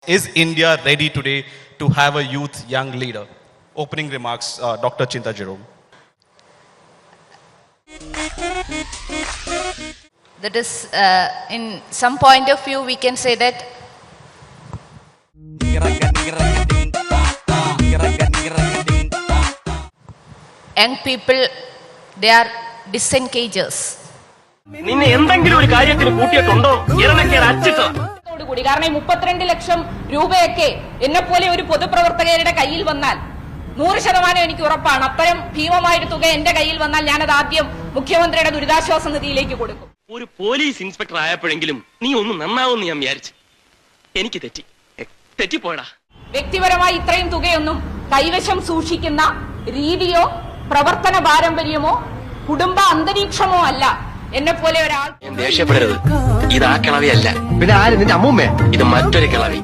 Is India ready today to have a youth young leader? Opening remarks, Dr. Chinta Jerome. That is, in some point of view, we can say that young people, they are disengagers. നിന്നെ എന്തെങ്കിലും ഒരു കാര്യത്തിന് കൂട്ടിയിട്ടുണ്ടോ? ഇറണക്കേട് അച്ചിട്ട്. കൂടി കാരണം ഈ 32 ലക്ഷം രൂപയൊക്കെ എന്നെപ്പോലെ ഒരു പൊതുപ്രവർത്തകരുടെ കയ്യിൽ വന്നാൽ 100% എനിക്ക് ഉറപ്പാണ്, അത്തരം ഭീമമായൊരു തുക എന്റെ കയ്യിൽ വന്നാൽ ഞാനത് ആദ്യം മുഖ്യമന്ത്രിയുടെ ദുരിതാശ്വാസ നിധിയിലേക്ക് കൊടുക്കും. ഒരു പോലീസ് ഇൻസ്പെക്ടർ ആയപ്പോഴെങ്കിലും നീ ഒന്ന് നന്നാവുമെന്ന് ഞാൻ വിചാരിച്ചു. എനിക്ക് തെറ്റിപ്പോയടാ. വ്യക്തിപരമായി ഇത്രയും തുകയൊന്നും കൈവശം സൂക്ഷിക്കുന്ന രീതിയോ പ്രവർത്തന പാരമ്പര്യമോ കുടുംബ അന്തരീക്ഷമോ അല്ല എന്നെപ്പോലെ ഒരാൾ. ദേഷ്യപ്പെടരുത്, ഇത് ആ കിളവിയല്ല. പിന്നെ ആര്? നിന്റെ അമ്മൂമ്മേ? ഇത് മറ്റൊരു കിളവി.